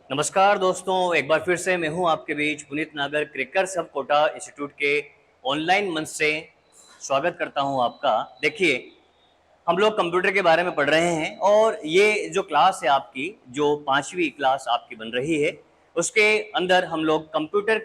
नमस्कार दोस्तों, एक बार फिर से मैं हूं आपके बीच पुनीत नागर क्रिकर सब कोटा इंस्टीट्यूट के ऑनलाइन मंच से स्वागत करता हूं आपका। देखिए, हम लोग कंप्यूटर के बारे में पढ़ रहे हैं और ये जो क्लास है आपकी, जो 5वीं क्लास आपकी बन रही है, उसके अंदर हम लोग कंप्यूटर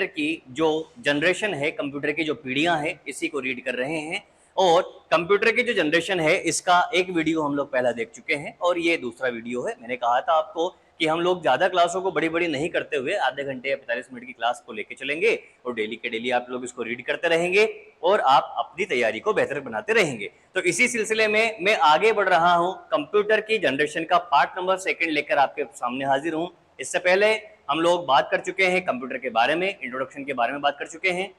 की जो जनरेशन है, कंप्यूटर की जो पीढ़ियां हैं, इसी को रीड कर रहे हैं। और कंप्यूटर की जो जनरेशन है, इसका एक वीडियो हम लोग पहला देख चुके हैं और ये दूसरा वीडियो है। मैंने कहा था आपको कि हम लोग ज्यादा क्लासों को बड़ी बड़ी नहीं करते हुए आधे घंटे या 45 मिनट की क्लास को लेके चलेंगे और डेली के डेली आप लोग इसको रीड करते रहेंगे और आप अपनी तैयारी को बेहतर बनाते रहेंगे। तो इसी सिलसिले में मैं आगे बढ़ रहा हूं, कंप्यूटर की जनरेशन का पार्ट नंबर 2 लेकर आपके सामने हाजिर हूं। इससे पहले हम लोग बात कर चुके हैं कंप्यूटर के बारे में, इंट्रोडक्शन के बारे में बात कर चुके हैं।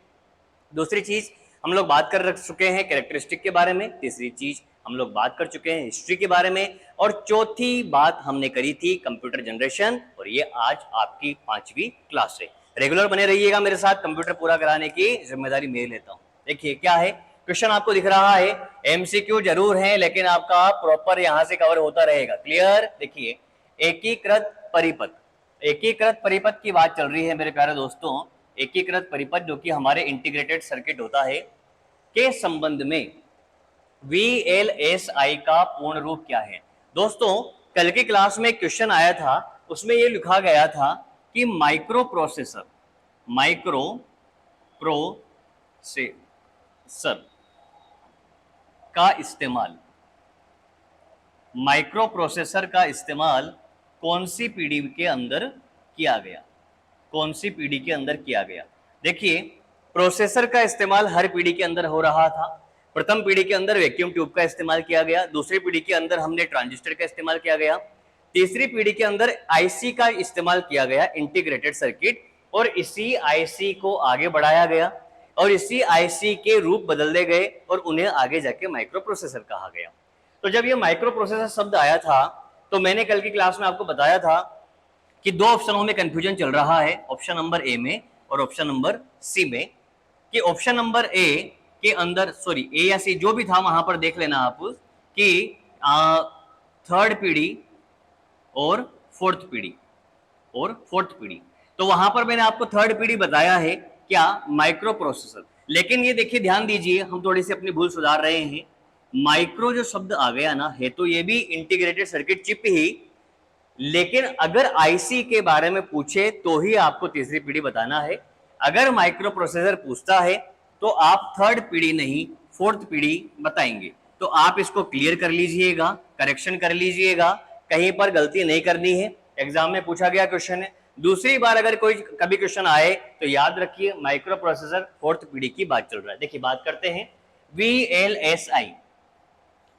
दूसरी चीज हम लोग बात कर चुके हैं कैरेक्टरिस्टिक के बारे में। तीसरी चीज हम लोग बात कर चुके हैं हिस्ट्री के बारे में। और चौथी बात हमने करी थी कंप्यूटर जनरेशन, और ये आज आपकी 5वीं क्लास है। रेगुलर बने रहिएगा मेरे साथ, कंप्यूटर पूरा कराने की जिम्मेदारी मैं लेता हूँ। देखिए क्या है, क्वेश्चन आपको दिख रहा है, एमसीक्यू जरूर है लेकिन आपका प्रॉपर यहां से कवर होता रहेगा। क्लियर? देखिए, एकीकृत परिपथ, एकीकृत परिपथ की बात चल रही है मेरे प्यारे दोस्तों। एकीकृत परिपथ जो कि हमारे इंटीग्रेटेड सर्किट होता है के संबंध में VLSI का पूर्ण रूप क्या है। दोस्तों, कल की क्लास में क्वेश्चन आया था, उसमें यह लिखा गया था कि माइक्रो प्रोसेसर का इस्तेमाल माइक्रो प्रोसेसर का इस्तेमाल कौन सी पीढ़ी के अंदर किया गया, कौन सी पीढ़ी के अंदर किया गया। देखिए, प्रोसेसर का इस्तेमाल हर पीढ़ी के अंदर हो रहा था। प्रथम पीढ़ी के अंदर वैक्यूम ट्यूब का इस्तेमाल किया गया, दूसरी पीढ़ी के अंदर हमने ट्रांजिस्टर का इस्तेमाल किया गया, तीसरी पीढ़ी के अंदर आईसी का इस्तेमाल किया गया, इंटीग्रेटेड सर्किट, और इसी आईसी को आगे बढ़ाया गया और इसी आईसी के रूप बदले गए और उन्हें आगे जाके माइक्रो प्रोसेसर कहा गया। तो जब ये माइक्रो प्रोसेसर शब्द आया था तो मैंने कल की क्लास में आपको बताया था कि दो ऑप्शनों में कंफ्यूजन चल रहा है, ऑप्शन नंबर ए में और ऑप्शन नंबर सी में। कि ऑप्शन नंबर ए के अंदर, सॉरी ए या सी जो भी था, वहां पर देख लेना आप कि थर्ड पीढ़ी और फोर्थ पीढ़ी, तो वहां पर मैंने आपको थर्ड पीढ़ी बताया है क्या, माइक्रो प्रोसेसर। लेकिन ये देखिए, ध्यान दीजिए, हम थोड़ी सी अपनी भूल सुधार रहे हैं। माइक्रो जो शब्द आ गया ना, है तो ये भी इंटीग्रेटेड सर्किट चिप ही, लेकिन अगर आईसी के बारे में पूछे तो ही आपको तीसरी पीढ़ी बताना है। अगर माइक्रो प्रोसेसर पूछता है तो आप थर्ड पीढ़ी नहीं फोर्थ पीढ़ी बताएंगे। तो आप इसको क्लियर कर लीजिएगा, करेक्शन कर लीजिएगा, कहीं पर गलती नहीं करनी है। एग्जाम में पूछा गया क्वेश्चन है, दूसरी बार अगर कोई कभी क्वेश्चन आए तो याद रखिए माइक्रो प्रोसेसर फोर्थ पीढ़ी की बात चल रहा है। देखिए, बात करते हैं VLSI।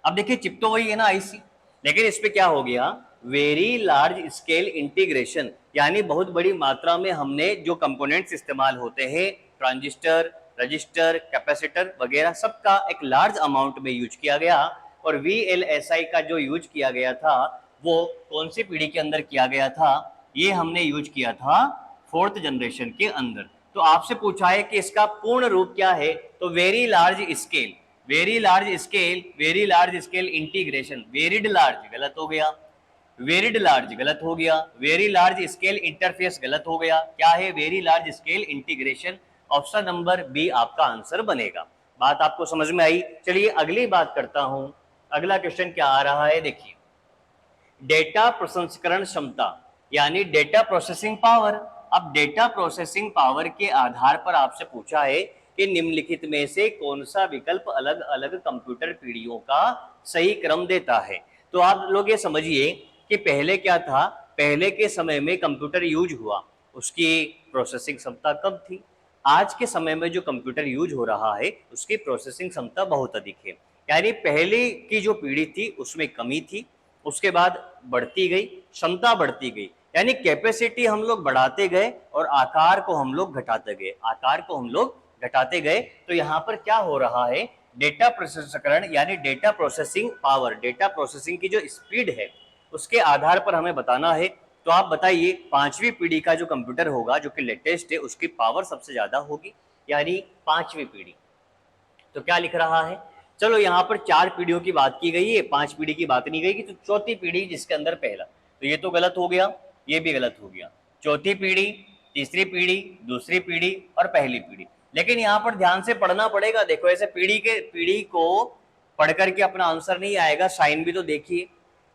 अब देखिए, चिप तो वही है ना, आईसी, लेकिन इस पे क्या हो गया, वेरी लार्ज स्केल इंटीग्रेशन, यानी बहुत बड़ी मात्रा में हमने जो कंपोनेंट्स इस्तेमाल होते हैं, ट्रांजिस्टर, रजिस्टर, कैपेसिटर वगैरह, सबका एक लार्ज अमाउंट में यूज किया गया। और VLSI का जो यूज किया गया था वो कौन सी पीढ़ी के अंदर किया गया था, ये हमने यूज किया था फोर्थ जनरेशन के अंदर। तो आपसे पूछा है कि इसका पूर्ण रूप क्या है, तो very large scale, very large scale integration, varied large गलत हो गया, वेरिड लार्ज गलत हो गया, वेरी लार्ज स्केल इंटरफेस गलत हो गया। क्या है, very large scale integration. Option number B आपका आंसर बनेगा। बात आपको समझ में आई? चलिए अगली बात करता हूं। अगला क्वेश्चन क्या आ रहा है, देखिए, डेटा प्रसंस्करण क्षमता यानी डेटा प्रोसेसिंग पावर। अब डेटा प्रोसेसिंग पावर के आधार पर आपसे पूछा है कि निम्नलिखित में से कौन सा विकल्प अलग अलग कंप्यूटर पीढ़ियों का सही क्रम देता है। तो आप लोग ये समझिए कि पहले क्या था, पहले के समय में कंप्यूटर यूज हुआ, उसकी प्रोसेसिंग क्षमता कम थी। आज के समय में जो कंप्यूटर यूज हो रहा है उसकी प्रोसेसिंग क्षमता बहुत अधिक है। यानी पहले की जो पीढ़ी थी उसमें कमी थी, उसके बाद बढ़ती गई, क्षमता बढ़ती गई, यानी कैपेसिटी हम लोग बढ़ाते गए और आकार को हम लोग घटाते गए। तो यहाँ पर क्या हो रहा है, डेटा प्रसंस्करण यानी data processing power, data processing की जो स्पीड है उसके आधार पर हमें बताना है। तो आप बताइए, 5वीं पीढ़ी का जो कंप्यूटर होगा जो कि लेटेस्ट है, उसकी पावर सबसे ज्यादा होगी, यानी 5वीं पीढ़ी। तो क्या लिख रहा है, चलो यहाँ पर 4 पीढ़ियों की बात की गई है, 5 पीढ़ी की बात नहीं गई कि, तो चौथी पीढ़ी जिसके अंदर पहला, तो ये तो गलत हो गया। ये भी गलत हो गया। चौथी पीढ़ी, तीसरी पीढ़ी, दूसरी पीढ़ी और पहली पीढ़ी। लेकिन यहाँ पर ध्यान से पढ़ना पड़ेगा। देखो ऐसे पीढ़ी को पढ़ करके अपना आंसर नहीं आएगा। साइन भी तो देखिए,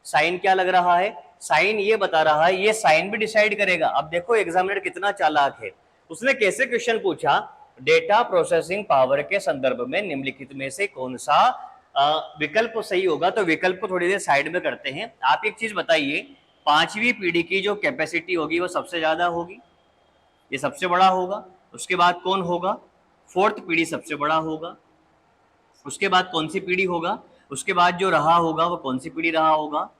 साइन क्या लग रहा है, साइन ये बता रहा है, ये साइन भी डिसाइड करेगा। अब देखो एग्जामिनर कितना चालाक है, उसने कैसे क्वेश्चन पूछा, डेटा प्रोसेसिंग पावर के संदर्भ में निम्नलिखित में से कौन सा विकल्प सही होगा। तो विकल्प को थोड़ी देर साइड में करते हैं। आप एक चीज बताइए, पांचवी पीढ़ी की जो कैपेसिटी होगी वो सबसे ज्यादा होगी, ये सबसे बड़ा होगा। उसके बाद कौन होगा, फोर्थ पीढ़ी सबसे बड़ा होगा। उसके बाद कौन सी पीढ़ी होगा, उसके बाद जो रहा होगा वो कौन सी पीढ़ी रहा होगा,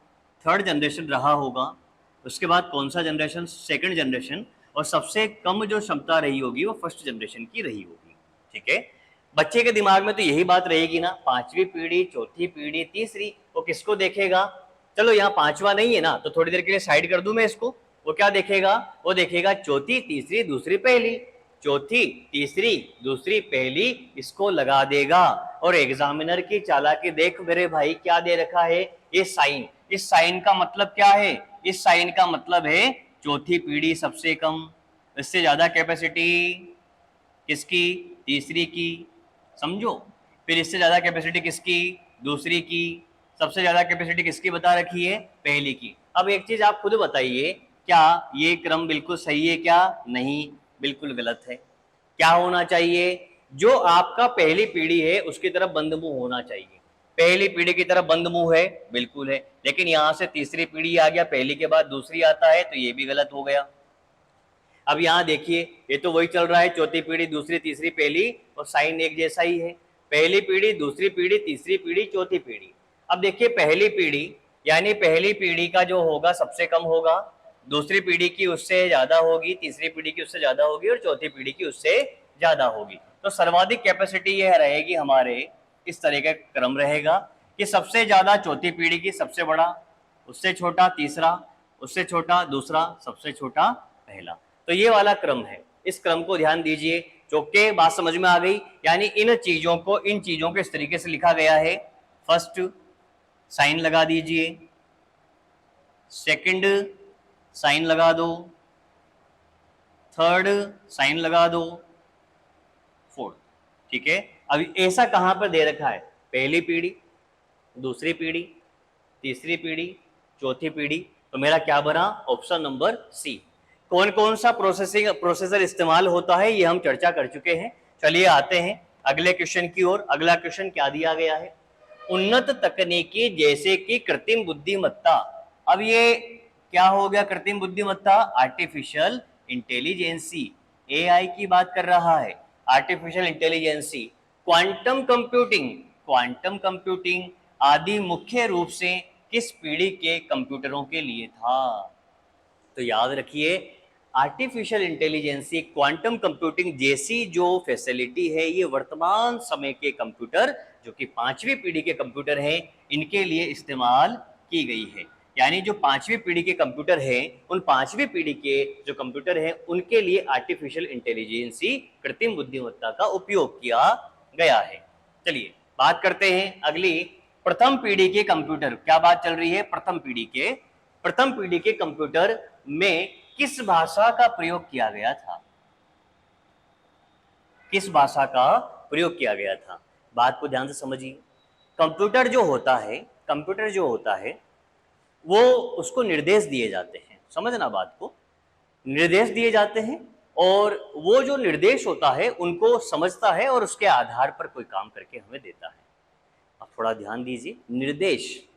थर्ड जनरेशन रहा होगा। उसके बाद कौन सा जनरेशन, सेकंड जनरेशन। और सबसे कम जो क्षमता रही होगी वो फर्स्ट जनरेशन की रही होगी। ठीक है, बच्चे के दिमाग में तो यही बात रहेगी ना, पांचवी पीढ़ी, चौथी पीढ़ी, तीसरी, वो किसको देखेगा। चलो यहाँ पांचवा नहीं है ना, तो थोड़ी देर के लिए साइड कर दूं मैं इसको। वो क्या देखेगा, वो देखेगा चौथी, तीसरी, दूसरी, पहली। चौथी, तीसरी, दूसरी, पहली, इसको लगा देगा। और एग्जामिनर की चालाकी देख मेरे भाई, क्या दे रखा है, ये साइन। इस साइन का मतलब क्या है, इस साइन का मतलब है चौथी पीढ़ी सबसे कम, इससे ज्यादा कैपेसिटी किसकी, तीसरी की, समझो। फिर इससे ज्यादा कैपेसिटी किसकी, दूसरी की। सबसे ज्यादा कैपेसिटी किसकी बता रखी है, पहली की। अब एक चीज आप खुद बताइए, क्या ये क्रम बिल्कुल सही है क्या, नहीं, बिल्कुल गलत है। क्या होना चाहिए, जो आपका पहली पीढ़ी है उसकी तरफ बंद मुंह होना चाहिए। पहली पीढ़ी की तरफ बंद मुंह है, बिल्कुल है। लेकिन यहां से तीसरी पीढ़ी आ गया, पहली के बाद दूसरी आता है, तो ये भी गलत हो गया। अब यहाँ देखिए, ये तो वही चल रहा है, चौथी पीढ़ी, दूसरी, तीसरी, पहली, और साइन एक जैसा ही है। पहली पीढ़ी, दूसरी पीढ़ी, तीसरी पीढ़ी, चौथी पीढ़ी। अब देखिए पहली पीढ़ी, यानी पहली पीढ़ी का जो होगा सबसे कम होगा, दूसरी पीढ़ी की उससे ज्यादा होगी, तीसरी पीढ़ी की उससे ज्यादा होगी, और चौथी पीढ़ी की उससे ज्यादा होगी। तो सर्वाधिक कैपेसिटी यह रहेगी हमारे, इस तरह का क्रम रहेगा कि सबसे ज्यादा चौथी पीढ़ी की, सबसे बड़ा, उससे छोटा तीसरा, उससे छोटा दूसरा, सबसे छोटा पहला। तो ये वाला क्रम है, इस क्रम को ध्यान दीजिए। चौके बात समझ में आ गई, यानी इन चीजों को इस तरीके से लिखा गया है। फर्स्ट साइन लगा दीजिए, सेकंड साइन लगा दो, थर्ड साइन लगा दो, फोर्थ। ठीक है, अभी ऐसा कहां पर दे रखा है, पहली पीढ़ी, दूसरी पीढ़ी, तीसरी पीढ़ी, चौथी पीढ़ी। तो मेरा क्या बना, ऑप्शन नंबर सी। कौन कौन सा प्रोसेसर इस्तेमाल होता है ये हम चर्चा कर चुके हैं। चलिए आते हैं अगले क्वेश्चन की ओर। अगला क्वेश्चन क्या दिया गया है, उन्नत तकनीकी जैसे कि कृत्रिम बुद्धिमत्ता। अब ये क्या हो गया, कृत्रिम बुद्धिमत्ता, आर्टिफिशियल इंटेलिजेंसी, एआई की बात कर रहा है। आर्टिफिशियल इंटेलिजेंसी, क्वांटम कंप्यूटिंग आदि मुख्य रूप से किस पीढ़ी के कंप्यूटरों के लिए था। तो याद रखिए, आर्टिफिशियल इंटेलिजेंसी, क्वांटम कंप्यूटिंग जैसी जो फैसिलिटी है, ये वर्तमान समय के कंप्यूटर, जो कि पांचवी पीढ़ी के कंप्यूटर हैं, इनके लिए इस्तेमाल की गई है। यानी जो पांचवी पीढ़ी के कंप्यूटर हैं, उन पांचवी पीढ़ी के जो कंप्यूटर हैं, उनके लिए आर्टिफिशियल इंटेलिजेंसी, कृत्रिम बुद्धिमत्ता का उपयोग किया गया है। चलिए बात करते हैं अगली, प्रथम पीढ़ी के कंप्यूटर। क्या बात चल रही है, प्रथम पीढ़ी के कंप्यूटर में किस भाषा का प्रयोग किया गया था, किस भाषा का प्रयोग किया गया था। बात को ध्यान से समझिए। कंप्यूटर जो होता है वो, उसको निर्देश दिए जाते हैं, समझना बात को, निर्देश दिए जाते हैं, और वो जो निर्देश होता है उनको समझता है और उसके आधार पर कोई काम करके हमें देता है। अब थोड़ा ध्यान दीजिए, निर्देश,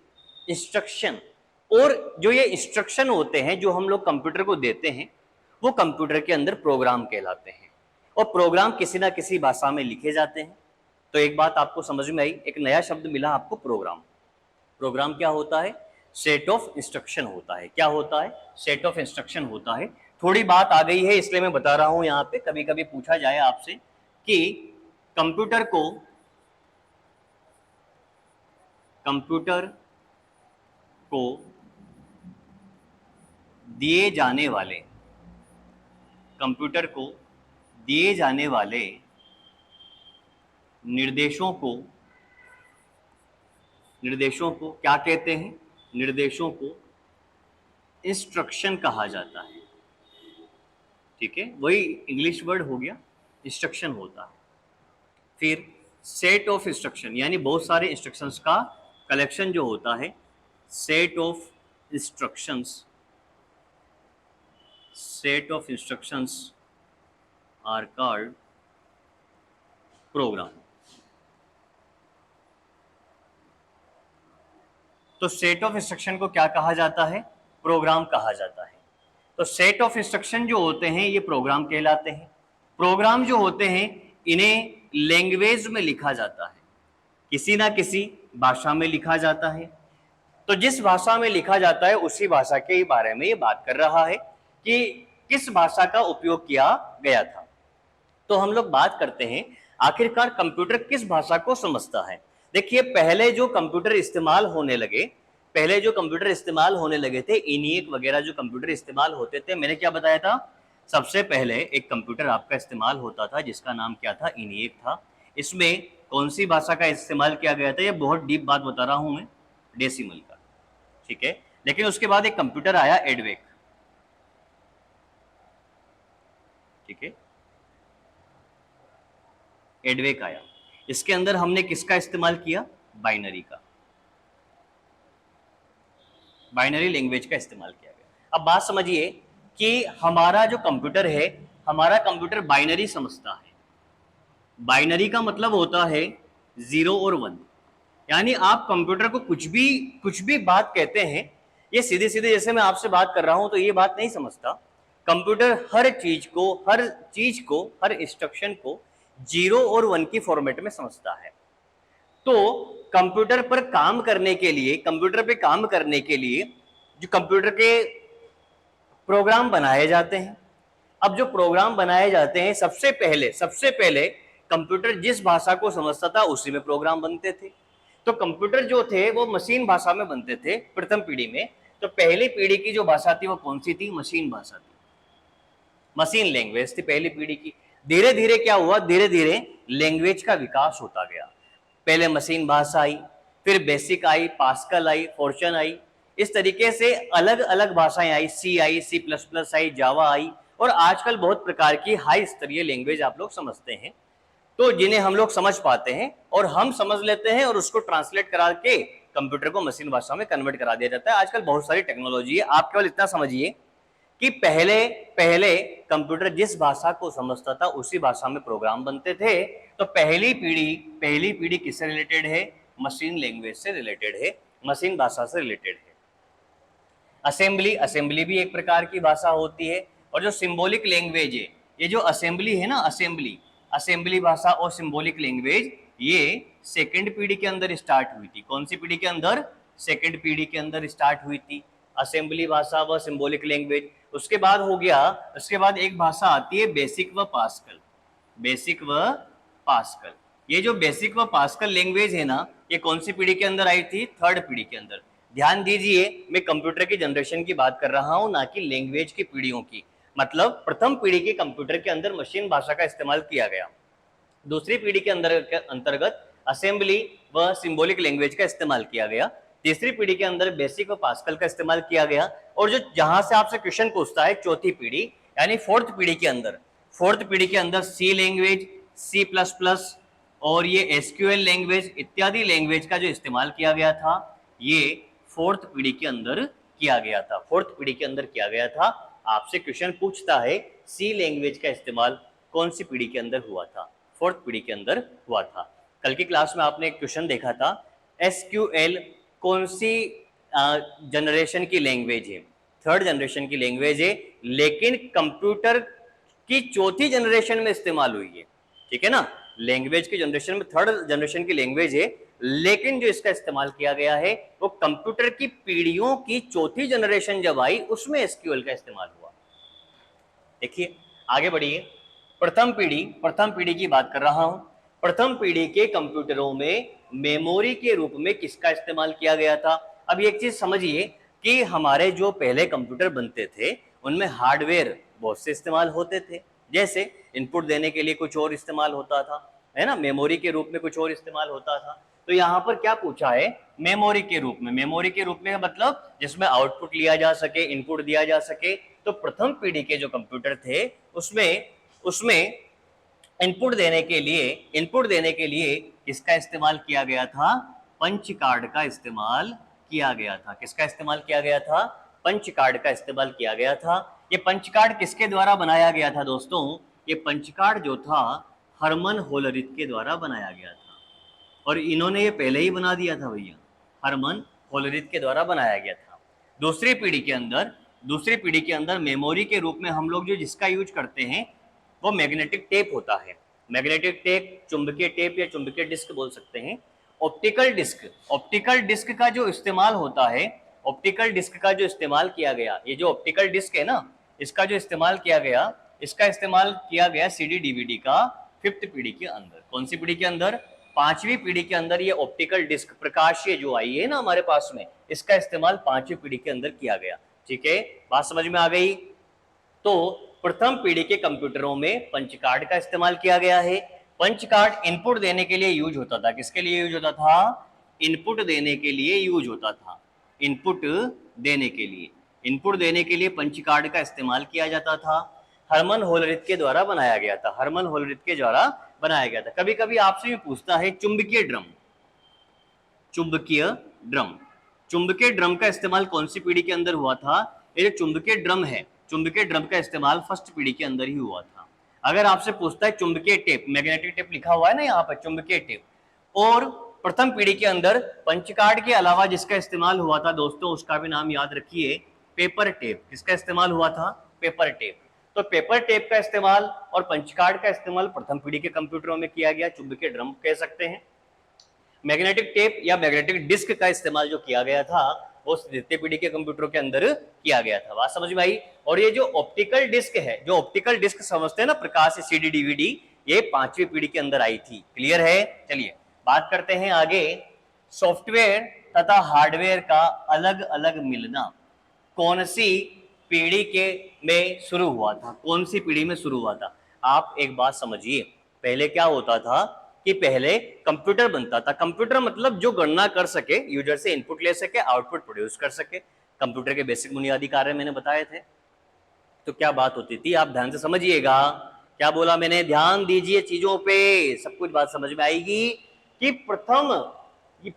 इंस्ट्रक्शन, और जो ये इंस्ट्रक्शन होते हैं जो हम लोग कंप्यूटर को देते हैं, वो कंप्यूटर के अंदर प्रोग्राम कहलाते हैं, और प्रोग्राम किसी ना किसी भाषा में लिखे जाते हैं। तो एक बात आपको समझ में आई, एक नया शब्द मिला आपको, प्रोग्राम। प्रोग्राम क्या होता है, सेट ऑफ इंस्ट्रक्शन होता है। क्या होता है, सेट ऑफ इंस्ट्रक्शन होता है। थोड़ी बात आ गई है इसलिए मैं बता रहा हूं यहाँ पे, कभी कभी पूछा जाए आपसे कि कंप्यूटर को दिए जाने वाले, कंप्यूटर को दिए जाने वाले निर्देशों को क्या कहते हैं, निर्देशों को इंस्ट्रक्शन कहा जाता है। ठीक है, वही इंग्लिश वर्ड हो गया, इंस्ट्रक्शन होता है। फिर सेट ऑफ इंस्ट्रक्शन यानी बहुत सारे इंस्ट्रक्शंस का कलेक्शन जो होता है, set of instructions, set of instructions are called program. तो सेट ऑफ इंस्ट्रक्शन को क्या कहा जाता है? प्रोग्राम कहा जाता है। तो सेट ऑफ इंस्ट्रक्शन जो होते हैं ये प्रोग्राम कहलाते हैं। प्रोग्राम जो होते हैं इन्हें लैंग्वेज में लिखा जाता है, किसी ना किसी भाषा में लिखा जाता है। तो जिस भाषा में लिखा जाता है उसी भाषा के बारे में ये बात कर रहा है कि किस भाषा का उपयोग किया गया था। तो हम लोग बात करते हैं आखिरकार कंप्यूटर किस भाषा को समझता है। देखिए, पहले जो कंप्यूटर इस्तेमाल होने लगे, पहले जो कंप्यूटर इस्तेमाल होने लगे थे, ENIAC वगैरह जो कंप्यूटर इस्तेमाल होते थे, मैंने क्या बताया था? सबसे पहले एक कंप्यूटर आपका इस्तेमाल होता था जिसका नाम क्या था? ENIAC था। इसमें कौन सी भाषा का इस्तेमाल किया गया था? ये बहुत डीप बात बता रहा हूं मैं, डेसिमल का। ठीक है, लेकिन उसके बाद एक कंप्यूटर आया एडवेक। ठीक है, एडवेक आया, इसके अंदर हमने किसका इस्तेमाल किया? बाइनरी का, बाइनरी लैंग्वेज का इस्तेमाल किया गया। अब बात समझिए कि हमारा जो कंप्यूटर है, हमारा कंप्यूटर बाइनरी समझता है। बाइनरी का मतलब होता है 0 और 1, यानी आप कंप्यूटर को कुछ भी बात कहते हैं, ये सीधे सीधे जैसे मैं आपसे बात कर रहा हूं तो ये बात नहीं समझता। कंप्यूटर हर चीज को हर इंस्ट्रक्शन को 0 और 1 की फॉर्मेट में समझता है। तो कंप्यूटर पर काम करने के लिए, कंप्यूटर पे काम करने के लिए जो कंप्यूटर के प्रोग्राम बनाए जाते हैं, अब जो प्रोग्राम बनाए जाते हैं सबसे पहले कंप्यूटर जिस भाषा को समझता था उसी में प्रोग्राम बनते थे। तो कंप्यूटर जो थे वो मशीन भाषा में बनते थे प्रथम पीढ़ी में। तो पहली पीढ़ी की जो भाषा थी वो कौन सी थी? मशीन भाषा थी, मशीन लैंग्वेज थी पहली पीढ़ी की। धीरे धीरे क्या हुआ? धीरे धीरे लैंग्वेज का विकास होता गया। पहले मशीन भाषा आई, फिर बेसिक आई, पास्कल आई, फॉर्चन आई, इस तरीके से अलग अलग भाषाएं आई, सी आई, C++ आई, जावा आई, और आजकल बहुत प्रकार की हाई स्तरीय लैंग्वेज आप लोग समझते हैं, तो जिन्हें हम लोग समझ पाते हैं और हम समझ लेते हैं और उसको ट्रांसलेट करा के कंप्यूटर को मशीन भाषा में कन्वर्ट करा दिया जाता है। आजकल बहुत सारी टेक्नोलॉजी है। आप केवल इतना समझिए कि पहले कंप्यूटर जिस भाषा को समझता था उसी भाषा में प्रोग्राम बनते थे। तो पहली पीढ़ी किससे रिलेटेड है? मशीन लैंग्वेज से रिलेटेड है, मशीन भाषा से रिलेटेड है। असेंबली भी एक प्रकार की भाषा होती है। और जो सिंबॉलिक लैंग्वेज है, ये जो असेंबली है ना, असेंबली भाषा और सिंबॉलिक लैंग्वेज, ये सेकंड पीढ़ी के अंदर स्टार्ट हुई थी। कौन सी पीढ़ी के अंदर? सेकंड पीढ़ी के अंदर स्टार्ट हुई थी असेंबली भाषा व सिंबॉलिक लैंग्वेज। उसके बाद हो गया, उसके बाद एक भाषा आती है बेसिक व पास्कल। बेसिक व पास्कल, ये जो बेसिक व पास्कल लैंग्वेज है ना, ये कौन सी पीढ़ी के अंदर आई थी? थर्ड पीढ़ी के अंदर। ध्यान दीजिए, मैं कंप्यूटर की जनरेशन की बात कर रहा हूं, ना कि लैंग्वेज की पीढ़ियों की। मतलब प्रथम पीढ़ी के कंप्यूटर के अंदर मशीन भाषा का इस्तेमाल किया गया, दूसरी पीढ़ी के अंतर्गत असेंबली व सिंबॉलिक लैंग्वेज का इस्तेमाल किया गया, तीसरी पीढ़ी के अंदर बेसिक व पास्कल का इस्तेमाल किया गया, और जो जहां से आपसे क्वेश्चन पूछता है चौथी पीढ़ी यानी फोर्थ पीढ़ी के अंदर सी लैंग्वेज, C++ और ये SQL लैंग्वेज इत्यादि लैंग्वेज का जो इस्तेमाल किया गया था, ये फोर्थ पीढ़ी के अंदर किया गया था। फोर्थ पीढ़ी के अंदर किया गया था। आपसे क्वेश्चन पूछता है सी लैंग्वेज का इस्तेमाल कौन सी पीढ़ी के अंदर हुआ था? फोर्थ पीढ़ी के अंदर हुआ था। कल की क्लास में आपने एक क्वेश्चन देखा था, SQL कौन सी जनरेशन की लैंग्वेज है? थर्ड जनरेशन की लैंग्वेज है, लेकिन कंप्यूटर की चौथी जनरेशन में इस्तेमाल हुई है। ठीक है ना, लैंग्वेज की जनरेशन में थर्ड जनरेशन की लैंग्वेज है, लेकिन जो इसका इस्तेमाल किया गया है वो कंप्यूटर की पीढ़ियों की चौथी जनरेशन जब आई उसमें SQL का इस्तेमाल हुआ। देखिए आगे बढ़िए, प्रथम पीढ़ी की बात कर रहा हूं। प्रथम पीढ़ी के कंप्यूटरों में मेमोरी के रूप में किसका इस्तेमाल किया गया था? अब एक चीज समझिए कि हमारे जो पहले कंप्यूटर बनते थे उनमें हार्डवेयर बहुत से इस्तेमाल होते थे, जैसे इनपुट देने के लिए कुछ और इस्तेमाल होता था, है ना, मेमोरी के रूप में कुछ और इस्तेमाल होता था। तो यहाँ पर क्या पूछा है, मेमोरी के रूप में। मेमोरी के रूप में मतलब जिसमें आउटपुट लिया जा सके, इनपुट दिया जा सके। तो प्रथम पीढ़ी के जो कंप्यूटर थे उसमें इनपुट देने के लिए किसका इस्तेमाल किया गया था, पंच कार्ड का इस्तेमाल किया गया था। किसका इस्तेमाल किया गया था, पंच कार्ड का इस्तेमाल किया गया था। ये पंच कार्ड किसके द्वारा बनाया गया था दोस्तों, ये पंच कार्ड जो था हरमन होलरिथ के द्वारा बनाया गया था। और इन्होंने ये पहले ही बना दिया था भैया, हरमन होलरिथ के द्वारा बनाया गया था। दूसरी पीढ़ी के अंदर मेमोरी के रूप में हम लोग जो जिसका यूज करते हैं वो मैग्नेटिक टेप होता है। मैग्नेटिक टेप, चुंबकीय टेप या चुंबकीय डिस्क बोल सकते हैं। ऑप्टिकल डिस्क का जो इस्तेमाल होता है, ऑप्टिकल डिस्क का जो इस्तेमाल किया गया, ये जो ऑप्टिकल डिस्क है ना, इसका जो इस्तेमाल किया गया सीडी डीवीडी का 5th पीढ़ी के अंदर। कौन सी पीढ़ी के अंदर, 5वीं पीढ़ी के अंदर ये ऑप्टिकल डिस्क प्रकाशीय जो आई है ना हमारे पास में, इसका इस्तेमाल 5वीं पीढ़ी के अंदर किया गया। ठीक है, बात समझ में आ गई। तो प्रथम पीढ़ी के कंप्यूटरों में पंच कार्ड का इस्तेमाल किया गया है। पंच कार्ड इनपुट देने के लिए यूज होता था। किसके लिए यूज होता था, इनपुट देने के लिए यूज होता था। इनपुट देने के लिए पंच कार्ड का इस्तेमाल किया जाता था। हरमन होलरिथ के द्वारा बनाया गया था। कभी कभी आपसे भी पूछता है चुंबकीय ड्रम का इस्तेमाल कौन सी पीढ़ी के अंदर हुआ था। ये जो चुंबकीय ड्रम का इस्तेमाल 1st पीढ़ी के अंदर ही हुआ था। अगर आपसे पूछता है चुंबकीय टेप, मैग्नेटिक टेप लिखा हुआ है ना यहाँ पर, चुंबकीय टेप, और प्रथम पीढ़ी के अंदर पंच कार्ड के अलावा जिसका इस्तेमाल हुआ था दोस्तों, उसका भी नाम याद रखिए, पेपर टेप। किसका इस्तेमाल हुआ था, पेपर टेप। तो पेपर टेप का इस्तेमाल और पंच कार्ड का इस्तेमाल प्रथम पीढ़ी के कंप्यूटरों में किया गया, चुंबकीय ड्रम कह सकते हैं। मैग्नेटिक टेप या मैग्नेटिक डिस्क का इस्तेमाल जो किया गया था वो द्वितीय पीढ़ी के कंप्यूटरों के अंदर किया गया था। बात समझ में आई। और ये जो ऑप्टिकल डिस्क समझते हैं ना, प्रकाश सीडी डीवीडी, ये 5वीं पीढ़ी के अंदर आई थी। क्लियर है। चलिए बात करते हैं आगे। सॉफ्टवेयर तथा हार्डवेयर का अलग अलग मिलना कौन सी पीढ़ी में शुरू हुआ था। आप एक बात समझिए, पहले क्या होता था कि पहले कंप्यूटर बनता था। कंप्यूटर मतलब जो गणना कर सके, यूजर से इनपुट ले सके, आउटपुट प्रोड्यूस कर सके। कंप्यूटर के बेसिक बुनियादी कार्य मैंने बताए थे। तो क्या बात होती थी, आप ध्यान से समझिएगा। क्या बोला मैंने, ध्यान दीजिए चीजों पे, सब कुछ बात समझ में आएगी। कि प्रथम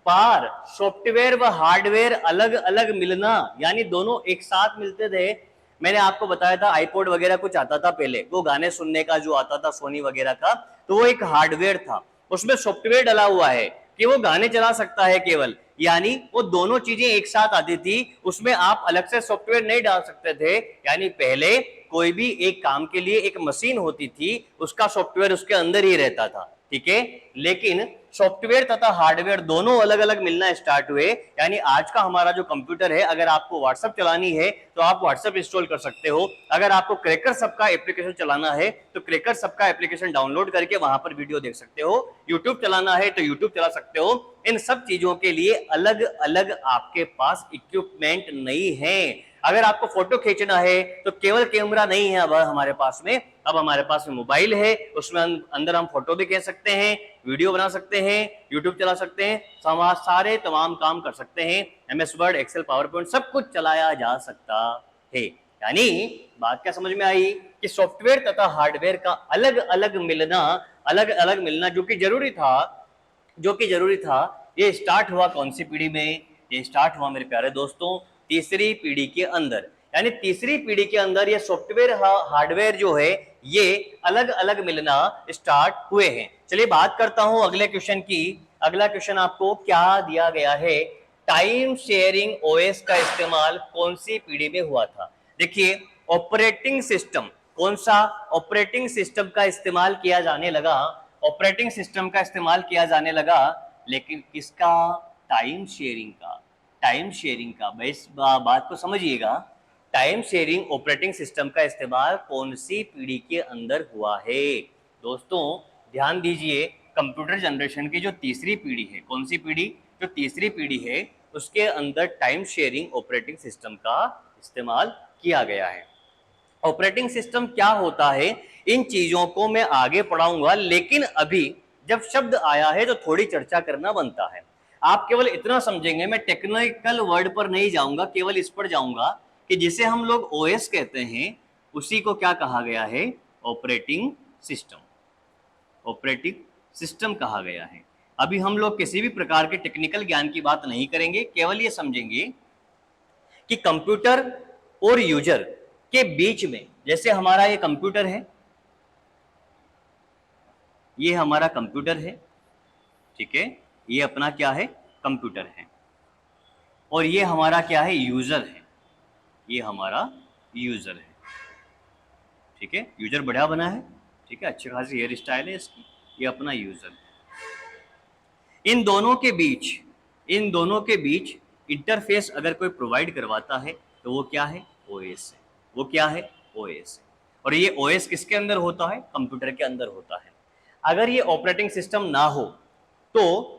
बार सॉफ्टवेयर व हार्डवेयर अलग अलग मिलना, यानी दोनों एक साथ मिलते थे। मैंने आपको बताया था आईपॉड वगैरह कुछ आता था पहले, वो गाने सुनने का जो आता था सोनी वगैरह का, तो वो एक हार्डवेयर था। उसमें सॉफ्टवेयर डला हुआ है कि वो गाने चला सकता है केवल, यानी वो दोनों चीजें एक साथ आती थी। उसमें आप अलग से सॉफ्टवेयर नहीं डाल सकते थे। यानी पहले कोई भी एक काम के लिए एक मशीन होती थी, उसका सॉफ्टवेयर उसके अंदर ही रहता था। ठीक है, लेकिन सॉफ्टवेयर तथा हार्डवेयर दोनों अलग अलग मिलना स्टार्ट हुए। यानी आज का हमारा जो कंप्यूटर है, अगर आपको व्हाट्सएप चलानी है तो आप व्हाट्सएप इंस्टॉल कर सकते हो। अगर आपको क्रैकर सब का एप्लीकेशन चलाना है तो क्रैकर सब का एप्लीकेशन डाउनलोड करके वहां पर वीडियो देख सकते हो। यूट्यूब चलाना है तो यूट्यूब चला सकते हो। इन सब चीजों के लिए अलग अलग आपके पास इक्विपमेंट नहीं है। अगर आपको फोटो खींचना है तो केवल कैमरा नहीं है अब हमारे पास में, अब हमारे पास में मोबाइल है, उसमें अंदर हम फोटो भी खींच सकते हैं, वीडियो बना सकते हैं, यूट्यूब चला सकते हैं, सारे तमाम काम कर सकते हैं। MS word, excel, PowerPoint सब कुछ चलाया जा सकता है। यानी बात क्या समझ में आई कि सॉफ्टवेयर तथा हार्डवेयर का अलग अलग मिलना जो कि जरूरी था, ये स्टार्ट हुआ कौन सी पीढ़ी में, ये स्टार्ट हुआ मेरे प्यारे दोस्तों तीसरी पीढ़ी के अंदर। यानी तीसरी पीढ़ी के अंदर ये सॉफ्टवेयर हार्डवेयर जो है ये अलग अलग मिलना स्टार्ट हुए हैं। चलिए बात करता हूं अगले क्वेश्चन की। अगला क्वेश्चन आपको क्या दिया गया है, टाइम शेयरिंग OS का इस्तेमाल कौन सी पीढ़ी में हुआ था। देखिए ऑपरेटिंग सिस्टम, कौन सा ऑपरेटिंग सिस्टम का इस्तेमाल किया जाने लगा, लेकिन किसका, टाइम शेयरिंग का। इस बात को समझिएगा, टाइम शेयरिंग ऑपरेटिंग सिस्टम का इस्तेमाल कौन सी पीढ़ी के अंदर हुआ है। दोस्तों ध्यान दीजिए, कंप्यूटर जनरेशन की जो तीसरी पीढ़ी है, कौन सी पीढ़ी, जो तीसरी पीढ़ी है उसके अंदर टाइम शेयरिंग ऑपरेटिंग सिस्टम का इस्तेमाल किया गया है। ऑपरेटिंग सिस्टम क्या होता है, इन चीजों को मैं आगे पढ़ाऊंगा, लेकिन अभी जब शब्द आया है तो थोड़ी चर्चा करना बनता है। आप केवल इतना समझेंगे, मैं टेक्निकल वर्ड पर नहीं जाऊंगा, केवल इस पर जाऊंगा कि जिसे हम लोग ओएस कहते हैं उसी को क्या कहा गया है, ऑपरेटिंग सिस्टम। ऑपरेटिंग सिस्टम कहा गया है। अभी हम लोग किसी भी प्रकार के टेक्निकल ज्ञान की बात नहीं करेंगे, केवल ये समझेंगे कि कंप्यूटर और यूजर के बीच में, जैसे हमारा ये कंप्यूटर है, ये हमारा कंप्यूटर है, ठीक है, ये अपना क्या है, कंप्यूटर है, और ये हमारा क्या है, यूजर है, ये हमारा यूजर है, ठीक है, यूजर बढ़िया बना है, ठीक है, अच्छी खासी हेयर स्टाइल है इसकी, ये अपना यूजर है। इन दोनों के बीच इंटरफेस अगर कोई प्रोवाइड करवाता है तो वो क्या है, ओएस है, वो क्या है, ओएस है। और ये ओएस किसके अंदर होता है, कंप्यूटर के अंदर होता है। अगर ये ऑपरेटिंग सिस्टम ना हो तो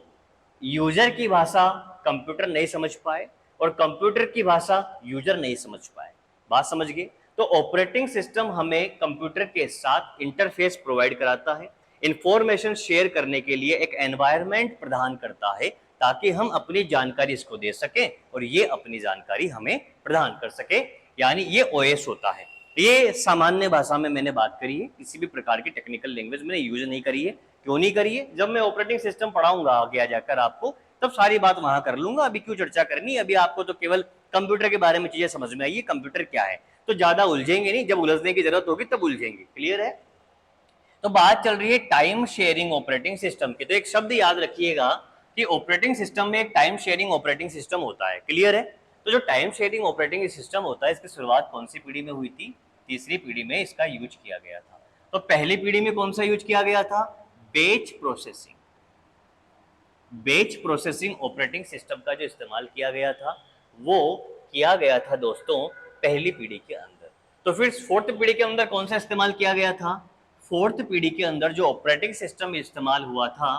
यूजर की भाषा कंप्यूटर नहीं समझ पाए और कंप्यूटर की भाषा यूजर नहीं समझ पाए। बात समझ गए? तो ऑपरेटिंग सिस्टम हमें कंप्यूटर के साथ इंटरफेस प्रोवाइड कराता है, इंफॉर्मेशन शेयर करने के लिए एक एनवायरनमेंट प्रदान करता है ताकि हम अपनी जानकारी इसको दे सकें और ये अपनी जानकारी हमें प्रदान कर सके, यानी ये ओएस होता है। ये सामान्य भाषा में मैंने बात करी है, किसी भी प्रकार की टेक्निकल लैंग्वेज मैंने यूज नहीं करी है। क्यों नहीं करी है? जब मैं ऑपरेटिंग सिस्टम पढ़ाऊंगा आगे जाकर आपको, तब सारी बात वहां कर लूंगा। अभी क्यों चर्चा करनी, अभी आपको तो केवल कंप्यूटर के बारे में चीजें समझ में आई है, कंप्यूटर क्या है, तो ज्यादा उलझेंगे नहीं, जब उलझने की जरूरत होगी तब उलझेंगे। क्लियर है? तो बात चल रही है टाइम शेयरिंग ऑपरेटिंग सिस्टम की। तो एक शब्द याद रखिएगा कि ऑपरेटिंग सिस्टम में एक टाइम शेयरिंग ऑपरेटिंग सिस्टम होता है। क्लियर है? तो जो टाइम शेयरिंग ऑपरेटिंग सिस्टम होता है, इसकी शुरुआत कौन सी पीढ़ी में हुई थी? तीसरी पीढ़ी में इसका यूज किया गया था। तो पहली पीढ़ी में कौन सा यूज किया गया था? Batch processing. Batch processing operating system का जो इस्तेमाल किया गया था वो किया गया था दोस्तों पहली पीढ़ी के अंदर। तो फिर फोर्थ पीढ़ी के अंदर कौन सा इस्तेमाल किया गया था? फोर्थ पीढ़ी के अंदर जो ऑपरेटिंग सिस्टम इस्तेमाल हुआ था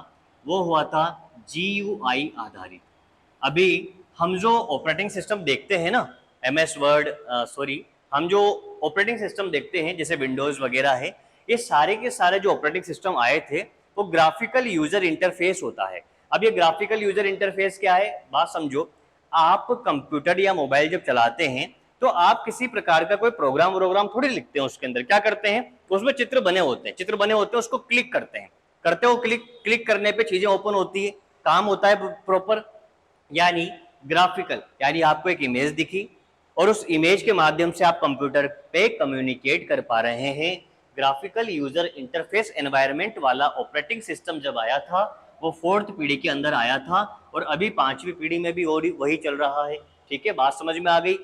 वो हुआ था GUI आधारित। अभी हम जो ऑपरेटिंग सिस्टम देखते हैं ना, MS वर्ड, हम जो ऑपरेटिंग सिस्टम देखते हैं जैसे विंडोज वगैरह है, ये सारे के सारे जो ऑपरेटिंग सिस्टम आए थे वो ग्राफिकल यूजर इंटरफेस होता है। अब ये ग्राफिकल यूजर इंटरफेस क्या है, बात समझो। आप कंप्यूटर या मोबाइल जब चलाते हैं तो आप किसी प्रकार का कोई प्रोग्राम थोड़ी लिखते हैं, उसके अंदर क्या करते हैं, उसमें चित्र बने होते हैं, उसको क्लिक करते हैं, करते हो क्लिक करने पे चीजें ओपन होती है, काम होता है प्रॉपर, यानी ग्राफिकल, यानी आपको एक इमेज दिखी और उस इमेज के माध्यम से आप कंप्यूटर पे कम्युनिकेट कर पा रहे हैं। ग्राफिकल यूजर इंटरफेस एनवायरनमेंट वाला ऑपरेटिंग सिस्टम जब आया था वो फोर्थ पीढ़ी के अंदर आया था और अभी पांचवी पीढ़ी में भी वही चल रहा है। ठीक है, बात समझ में आ गई?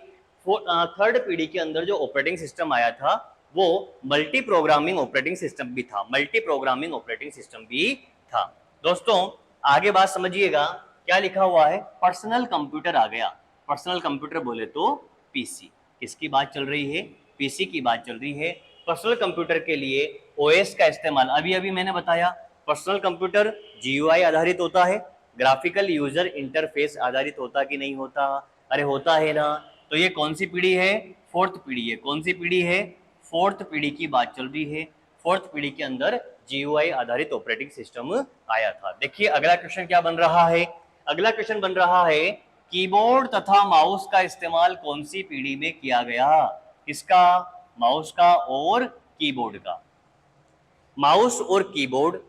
थर्ड पीढ़ी के अंदर जो ऑपरेटिंग सिस्टम आया था वो मल्टी प्रोग्रामिंग ऑपरेटिंग सिस्टम भी था, मल्टी प्रोग्रामिंग ऑपरेटिंग सिस्टम भी था। दोस्तों आगे बात समझिएगा, क्या लिखा हुआ है? पर्सनल कंप्यूटर आ गया। पर्सनल कंप्यूटर बोले तो पीसी। किसकी बात चल रही है? पीसी की बात चल रही है। पर्सनल कंप्यूटर के लिए ओएस का इस्तेमाल अभी अभी मैंने बताया। पर्सनल कंप्यूटर GUI आधारित होता है, ग्राफिकल यूजर इंटरफेस आधारित होता कि नहीं होता? अरे होता है ना। तो ये कौन सी पीढ़ी है? फोर्थ पीढ़ी है। कौन सी पीढ़ी है? फोर्थ पीढ़ी की बात चल रही है। फोर्थ पीढ़ी के अंदर GUI आधारित ऑपरेटिंग सिस्टम आया था। देखिए अगला क्वेश्चन क्या बन रहा है? अगला क्वेश्चन बन रहा है कीबोर्ड तथा माउस का इस्तेमाल कौन सी पीढ़ी में किया गया? किसका? माउस का और कीबोर्ड का। माउस और कीबोर्ड,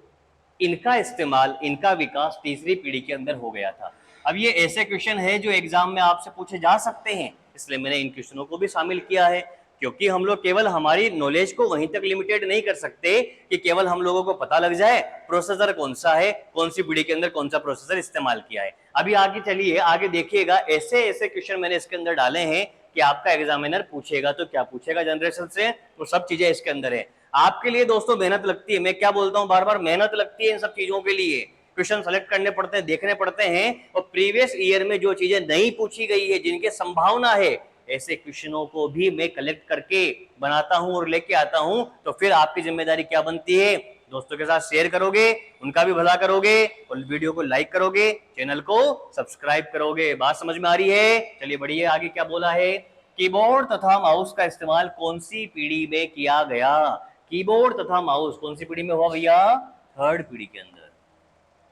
इनका इस्तेमाल, इनका विकास तीसरी पीढ़ी के अंदर हो गया था। अब ये ऐसे क्वेश्चन है जो एग्जाम में आपसे पूछे जा सकते हैं, इसलिए मैंने इन क्वेश्चनों को भी शामिल किया है, क्योंकि हम लोग केवल हमारी नॉलेज को वहीं तक लिमिटेड नहीं कर सकते कि केवल हम लोगों को पता लग जाए प्रोसेसर कौन सा है, कौन सी पीढ़ी के अंदर कौन सा प्रोसेसर इस्तेमाल किया है। अभी आगे चलिए, आगे देखिएगा, ऐसे ऐसे क्वेश्चन मैंने इसके अंदर डाले हैं कि आपका एग्जामिनर पूछेगा तो क्या पूछेगा जनरेशन से, वो सब चीजें इसके अंदर है। आपके लिए दोस्तों मेहनत लगती है, मैं क्या बोलता हूं बार बार, मेहनत लगती है इन सब चीजों के लिए। क्वेश्चन सेलेक्ट करने पड़ते हैं, देखने पड़ते हैं, और प्रीवियस ईयर में जो चीजें नहीं पूछी गई है, जिनके संभावना है, ऐसे क्वेश्चनों को भी मैं कलेक्ट करके बनाता हूं और लेके आता हूं। तो फिर आपकी जिम्मेदारी क्या बनती है? दोस्तों के साथ शेयर करोगे, उनका भी भला करोगे, और वीडियो को लाइक करोगे, चैनल को सब्सक्राइब करोगे। बात समझ में आ रही है? चलिए बढ़िए, आगे क्या बोला है? कीबोर्ड तथा माउस का इस्तेमाल कौन सी पीढ़ी में किया गया? कीबोर्ड तथा माउस कौन सी पीढ़ी में हुआ भैया? थर्ड पीढ़ी के अंदर।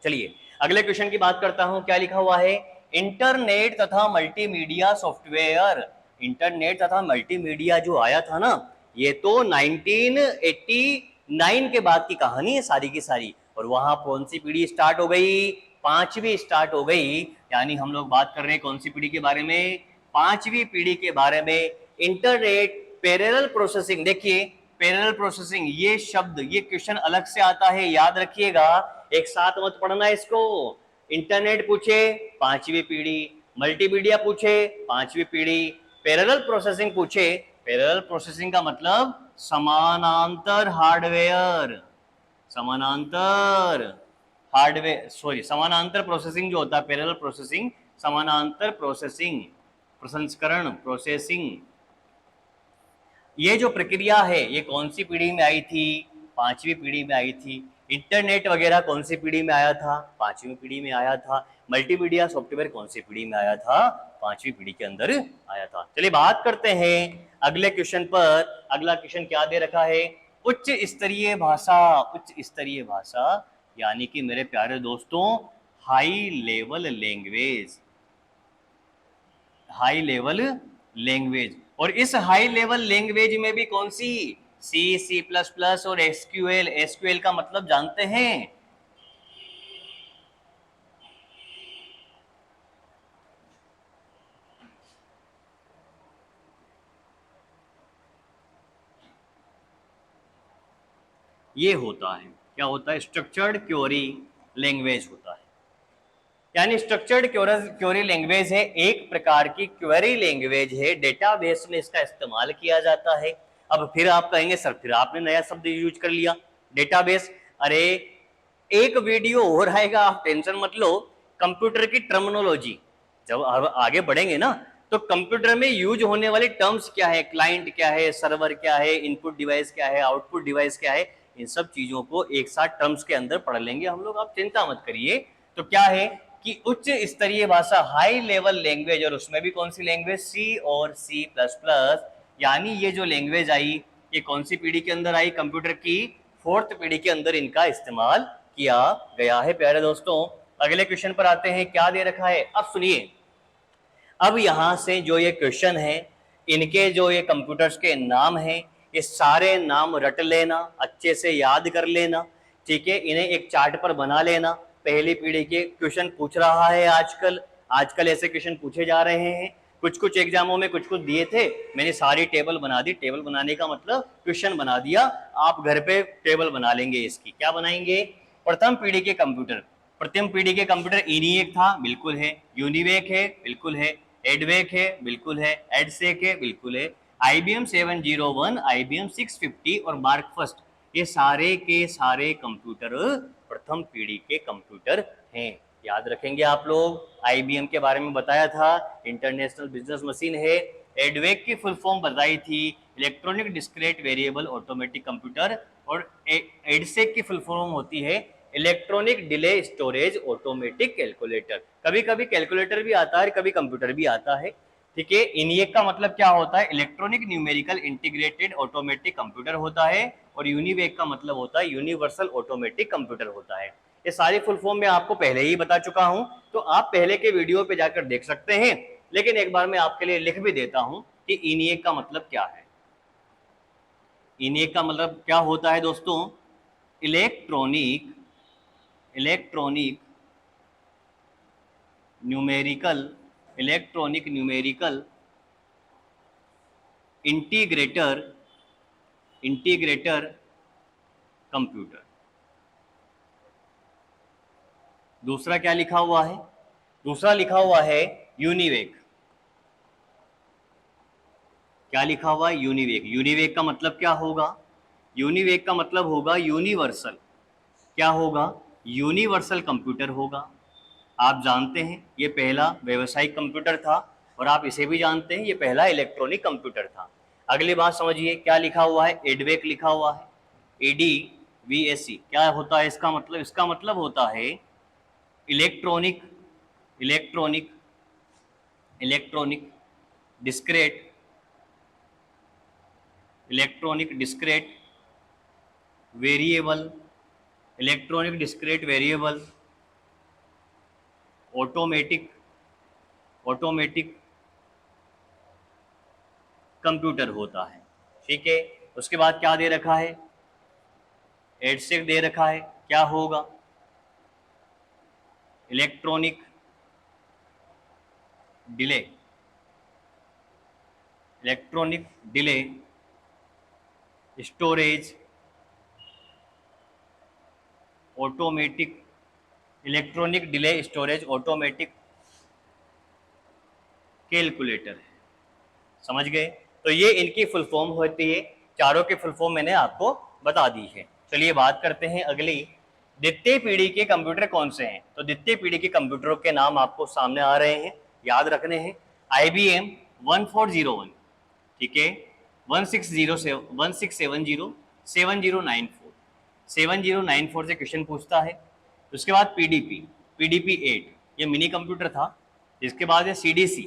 चलिए अगले क्वेश्चन की बात करता हूं, क्या लिखा हुआ है, इंटरनेट तथा मल्टीमीडिया सॉफ्टवेयर। इंटरनेट तथा मल्टीमीडिया जो आया था ना, ये तो 1989 के बाद की कहानी है सारी की सारी, और वहां कौन सी पीढ़ी स्टार्ट हो गई, पांचवी स्टार्ट हो गई। यानी हम लोग बात कर रहे हैं कौन सी पीढ़ी के बारे में, पांचवी पीढ़ी के बारे में। इंटरनेट, पैरेलल प्रोसेसिंग, देखिए पैरेलल प्रोसेसिंग ये शब्द, ये क्वेश्चन अलग से आता है, याद रखिएगा, एक साथ मत पढ़ना इसको। इंटरनेट पूछे पांचवी पीढ़ी, मल्टीमीडिया पूछे पांचवी पीढ़ी, पैरेलल प्रोसेसिंग पूछे, पैरेलल प्रोसेसिंग का मतलब समानांतर हार्डवेयर, समानांतर हार्डवेयर, सॉरी समानांतर प्रोसेसिंग जो होता है पैरेलल प्रोसेसिंग, समानांतर प्रोसेसिंग, प्रसंस्करण प्रोसेसिंग, ये जो प्रक्रिया है ये कौन सी पीढ़ी में आई थी, पांचवी पीढ़ी में आई थी। इंटरनेट वगैरह कौन सी पीढ़ी में आया था, पांचवी पीढ़ी में आया था। मल्टीमीडिया सॉफ्टवेयर कौन सी पीढ़ी में आया था, पांचवी पीढ़ी के अंदर आया था। चलिए बात करते हैं अगले क्वेश्चन पर। अगला क्वेश्चन क्या दे रखा है, उच्च स्तरीय भाषा, उच्च स्तरीय भाषा यानी कि मेरे प्यारे दोस्तों high level language, high level language. और इस हाई लेवल लैंग्वेज में भी कौन सी, सी, सी प्लस प्लस और एसक्यूएल। एसक्यूएल का मतलब जानते हैं, ये होता है, क्या होता है, स्ट्रक्चर्ड क्वेरी लैंग्वेज होता है। यानी स्ट्रक्चर्ड क्वेरी लैंग्वेज है, एक प्रकार की क्वेरी लैंग्वेज है, डेटाबेस में इसका इस्तेमाल किया जाता है। अब फिर आप कहेंगे सर फिर आपने नया शब्द यूज कर लिया, डेटाबेस। अरे एक वीडियो और आएगा, आप टेंशन मत लो। कंप्यूटर की टर्मिनोलॉजी, जब आगे बढ़ेंगे ना तो कंप्यूटर में यूज होने वाले टर्म्स क्या है, क्लाइंट क्या है, सर्वर क्या है, इनपुट डिवाइस क्या है, आउटपुट डिवाइस क्या है, इन सब चीजों को एक साथ टर्म्स के अंदर पढ़ लेंगे हम लोग, आप चिंता मत करिए। तो क्या है कि उच्च स्तरीय भाषा, हाई लेवल लैंग्वेज, और उसमें भी कौन सी लैंग्वेज, सी और सी प्लस प्लस। यानी ये जो लैंग्वेज आई ये कौन सी पीढ़ी के अंदर आई, कंप्यूटर की फोर्थ पीढ़ी के अंदर इनका इस्तेमाल किया गया है। प्यारे दोस्तों अगले क्वेश्चन पर आते हैं, क्या दे रखा है, अब सुनिए। अब यहां से जो ये क्वेश्चन है, इनके जो ये कंप्यूटर्स के नाम हैं, ये सारे नाम रट लेना, अच्छे से याद कर लेना, ठीक है, इन्हें एक चार्ट पर बना लेना। पहली पीढ़ी के क्वेश्चन पूछ रहा है आजकल, आजकल ऐसे क्वेश्चन पूछे जा रहे हैं। कुछ कुछ एग्जामों में कुछ कुछ दिए थे, मैंने सारी टेबल बना दी। टेबल बनाने का मतलब क्वेश्चन बना दिया, आप घर पे टेबल बना लेंगे इसकी। क्या बनाएंगे, प्रथम पीढ़ी के कंप्यूटर, प्रथम पीढ़ी के कंप्यूटर इनिएक था, बिल्कुल है, यूनिवेक है, बिल्कुल है, एडवेक है, बिल्कुल है, एडसेक है, बिल्कुल है, IBM 701, IBM 650 और मार्क फर्स्ट, ये सारे के सारे कंप्यूटर प्रथम पीढ़ी के कंप्यूटर हैं। याद रखेंगे आप लोग, IBM के बारे में बताया था, इंटरनेशनल बिजनेस मशीन है। एडवेक की फुल फॉर्म बताई थी, electronic discrete variable automatic computer. और एडसेक की फुल फॉर्म होती है electronic delay storage automatic calculator. कभी कभी कैलकुलेटर भी आता है, कभी कंप्यूटर भी आता है, ठीक है। इनिएक का मतलब क्या होता है, electronic numerical integrated automatic computer होता है। और यूनिवेक का मतलब होता है यूनिवर्सल ऑटोमेटिक कंप्यूटर होता है। ये सारी फुल फॉर्म मैं आपको पहले ही बता चुका हूं, तो आप पहले के वीडियो पे जाकर देख सकते हैं, लेकिन एक बार मैं आपके लिए लिख भी देता हूं कि इनिएक का मतलब क्या है। इनिएक का मतलब क्या होता है दोस्तों, electronic electronic numerical electronic numerical integrator computer. दूसरा क्या लिखा हुआ है, दूसरा लिखा हुआ है यूनिवेक। क्या लिखा हुआ है, यूनिवेक। यूनिवेक का मतलब क्या होगा, यूनिवेक का मतलब होगा यूनिवर्सल। क्या होगा, यूनिवर्सल कंप्यूटर होगा। आप जानते हैं ये पहला व्यावसायिक कंप्यूटर था, और आप इसे भी जानते हैं ये पहला इलेक्ट्रॉनिक कंप्यूटर था। अगली बात समझिए, क्या लिखा हुआ है, एडवेक लिखा हुआ है, ADVAC। क्या होता है इसका मतलब, इसका मतलब होता है electronic electronic electronic discrete electronic discrete variable electronic discrete variable automatic computer होता है। ठीक है, उसके बाद क्या दे रखा है, एडसेक दे रखा है, क्या होगा, electronic delay storage automatic electronic delay storage automatic calculator है। समझ गए? तो ये इनकी फुल फॉर्म होती है, चारों की फुल फॉर्म मैंने आपको बता दी है। चलिए बात करते हैं अगली, द्वितीय पीढ़ी के कंप्यूटर कौन से हैं। तो द्वितीय पीढ़ी के कंप्यूटरों के नाम आपको सामने आ रहे हैं, याद रखने हैं। IBM 1401, ठीक है, 1670 7094 से क्वेश्चन पूछता है। उसके बाद PDP 8, ये मिनी कंप्यूटर था। इसके बाद है CDC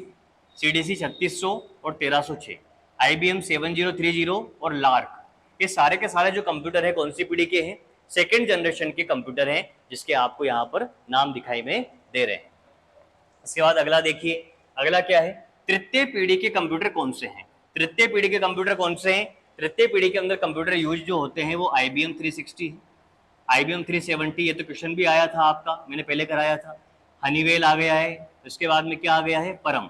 3600 और 1306, IBM 7030 और लार्क। ये सारे के सारे जो कंप्यूटर है कौन सी पीढ़ी के हैं, सेकेंड जनरेशन के कंप्यूटर हैं, जिसके आपको यहाँ पर नाम दिखाई में दे रहे हैं। इसके बाद अगला देखिए, अगला क्या है, तृतीय पीढ़ी के कंप्यूटर कौन से हैं। तृतीय पीढ़ी के कंप्यूटर कौन से हैं, तृतीय पीढ़ी के अंदर कंप्यूटर यूज जो होते हैं वो IBM 360 है, IBM 370, ये तो क्वेश्चन भी आया था आपका, मैंने पहले कराया था। हनीवेल आ गया है, उसके बाद में क्या आ गया है, परम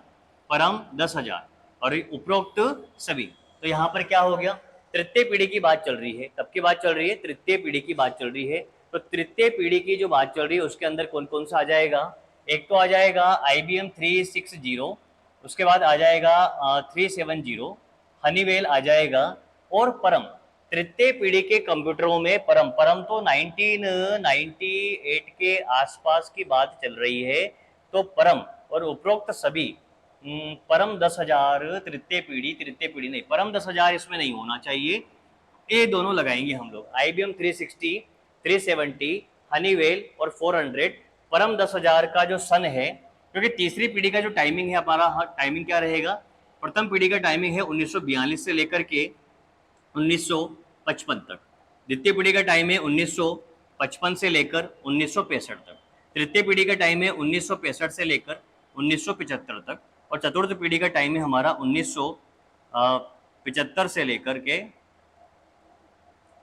10,000 और उपरोक्त सभी। तो यहाँ पर क्या हो गया, तृतीय पीढ़ी की बात चल रही है। कब की बात चल रही है, तृतीय पीढ़ी की बात चल रही है। तो तृतीय पीढ़ी की जो बात चल रही है उसके अंदर कौन कौन सा आ जाएगा, एक तो आ जाएगा IBM 360, उसके बाद आ जाएगा 370, हनीवेल आ जाएगा, और परम। तृतीय पीढ़ी के कंप्यूटरों में परम तो 1998 के आसपास की बात चल रही है। तो परम और उपरोक्त सभी, परम 10,000 तृतीय पीढ़ी नहीं, परम 10,000 इसमें नहीं होना चाहिए, ये दोनों लगाएंगे हम लोग। IBM 360, 370, हनीवेल और 400, परम 10,000 का जो सन है, क्योंकि तीसरी पीढ़ी का जो टाइमिंग है हमारा, टाइमिंग क्या रहेगा, प्रथम पीढ़ी का टाइमिंग है 1942 से लेकर के 1955 तक, द्वितीय पीढ़ी का टाइम है 1955 से लेकर 1965 तक, तृतीय पीढ़ी का टाइम है 1965 से लेकर 1975 तक, और चतुर्थ पीढ़ी का टाइम है हमारा 1975 से लेकर के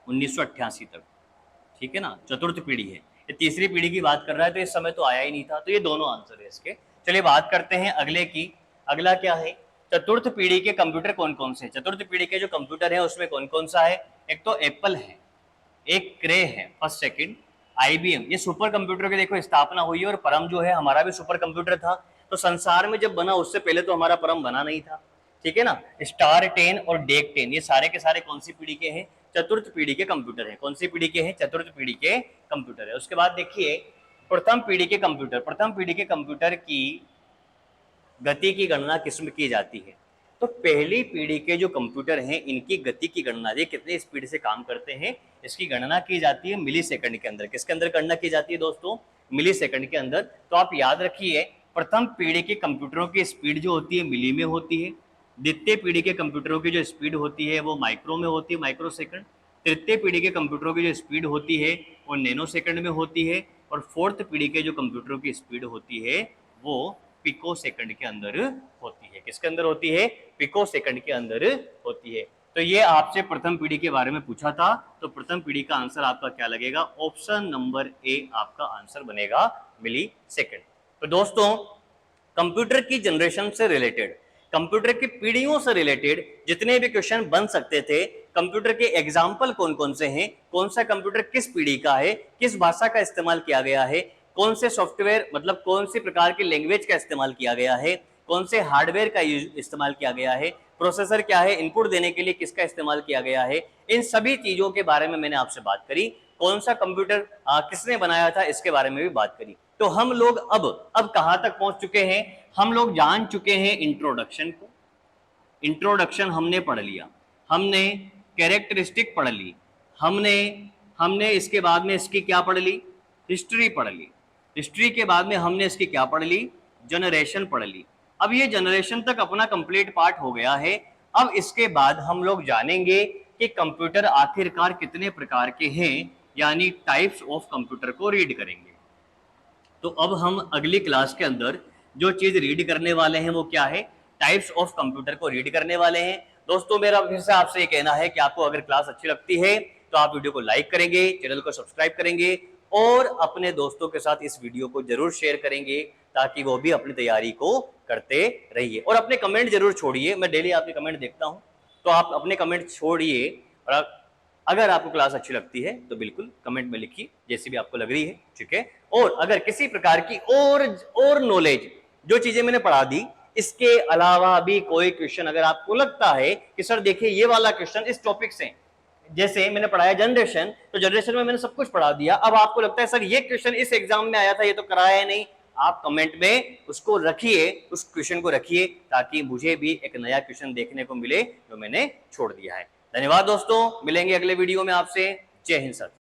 1988 तक। ठीक है ना, चतुर्थ पीढ़ी है। ये तीसरी पीढ़ी की बात कर रहा है, तो इस समय तो आया ही नहीं था। तो ये दोनों आंसर है इसके। चलिए बात करते हैं अगले की। अगला क्या है, चतुर्थ पीढ़ी के कंप्यूटर कौन कौन से। चतुर्थ पीढ़ी के जो कंप्यूटर है उसमें कौन कौन सा है, एक तो एप्पल है, एक क्रे है, फर्स्ट सेकंड, IBM, ये सुपर कंप्यूटर की देखो स्थापना हुई है। और परम जो है हमारा भी सुपर कंप्यूटर था। तो संसार में जब बना उससे पहले तो हमारा परम बना नहीं था। ठीक है ना, स्टार 10 और डेक 10, ये सारे के सारे कौन सी पीढ़ी के हैं, चतुर्थ पीढ़ी के कंप्यूटर है। कौन सी पीढ़ी के हैं, चतुर्थ पीढ़ी के कंप्यूटर है। उसके बाद देखिए प्रथम पीढ़ी के कंप्यूटर। प्रथम पीढ़ी के कंप्यूटर की गति की गणना किसमें की जाती है। तो पहली पीढ़ी के जो कंप्यूटर हैं इनकी गति की गणना, ये कितने स्पीड से काम करते हैं, इसकी गणना की जाती है मिली सेकंड के अंदर। किसके अंदर गणना की जाती है दोस्तों, मिली सेकंड के अंदर। तो आप याद रखिए, प्रथम पीढ़ी के कंप्यूटरों की स्पीड जो होती है मिली में होती है, द्वितीय पीढ़ी के कंप्यूटरों की जो स्पीड होती है वो माइक्रो में होती है, माइक्रो सेकंड। तृतीय पीढ़ी के कंप्यूटरों की जो स्पीड होती है वो नैनो सेकंड में होती है, और फोर्थ पीढ़ी के जो कंप्यूटरों की स्पीड होती है वो पिको सेकंड के अंदर होती है। किसके अंदर होती है, पिको सेकंड के अंदर होती है। तो ये आपसे प्रथम पीढ़ी के बारे में पूछा था। तो प्रथम पीढ़ी का आंसर आपका क्या लगेगा, ऑप्शन नंबर ए आपका आंसर बनेगा, मिली सेकंड। तो दोस्तों कंप्यूटर की जनरेशन से रिलेटेड, कंप्यूटर की पीढ़ियों से रिलेटेड जितने भी क्वेश्चन बन सकते थे, कंप्यूटर के एग्जाम्पल कौन कौन से हैं, कौन सा कंप्यूटर किस पीढ़ी का है, किस भाषा का इस्तेमाल किया गया है, कौन से सॉफ्टवेयर मतलब कौन सी प्रकार की लैंग्वेज का इस्तेमाल किया गया है, कौन से हार्डवेयर का इस्तेमाल किया गया है, प्रोसेसर क्या है, इनपुट देने के लिए किसका इस्तेमाल किया गया है, इन सभी चीजों के बारे में मैंने आपसे बात करी। कौन सा कंप्यूटर किसने बनाया था इसके बारे में भी बात करी। तो हम लोग अब कहां तक पहुंच चुके हैं, हम लोग जान चुके हैं इंट्रोडक्शन को। इंट्रोडक्शन हमने पढ़ लिया, हमने कैरेक्टरिस्टिक पढ़ ली, हमने इसके बाद में इसकी क्या पढ़ ली, हिस्ट्री पढ़ ली। हिस्ट्री के बाद में हमने इसकी क्या पढ़ ली, जनरेशन पढ़ ली। अब ये जनरेशन तक अपना कंप्लीट पार्ट हो गया है। अब इसके बाद हम लोग जानेंगे कि कंप्यूटर आखिरकार कितने प्रकार के हैं, यानी टाइप्स ऑफ कंप्यूटर को रीड करेंगे। तो अब हम अगली क्लास के अंदर जो चीज रीड करने वाले हैं वो क्या है, टाइप्स ऑफ कंप्यूटर को रीड करने वाले हैं। दोस्तों मेरा फिर से आपसे ये कहना है कि आपको अगर क्लास अच्छी लगती है तो आप वीडियो को लाइक करेंगे, चैनल को सब्सक्राइब करेंगे और अपने दोस्तों के साथ इस वीडियो को जरूर शेयर करेंगे ताकि वो भी अपनी तैयारी को करते रहिए। और अपने कमेंट जरूर छोड़िए, मैं डेली आपके कमेंट देखता हूं, तो आप अपने कमेंट छोड़िए। और अगर आपको क्लास अच्छी लगती है तो बिल्कुल कमेंट में लिखिए जैसी भी आपको लग रही है, ठीक है। और अगर किसी प्रकार की और नॉलेज, जो चीजें मैंने पढ़ा दी, इसके अलावा भी कोई क्वेश्चन अगर आपको लगता है कि सर देखिए ये वाला क्वेश्चन इस टॉपिक से, जैसे मैंने पढ़ाया जनरेशन, तो जनरेशन में मैंने सब कुछ पढ़ा दिया, अब आपको लगता है सर ये क्वेश्चन इस एग्जाम में आया था, ये तो कराया है नहीं, आप कमेंट में उसको रखिए, उस क्वेश्चन को रखिए ताकि मुझे भी एक नया क्वेश्चन देखने को मिले जो मैंने छोड़ दिया है। धन्यवाद दोस्तों, मिलेंगे अगले वीडियो में आपसे। जय हिंद सर।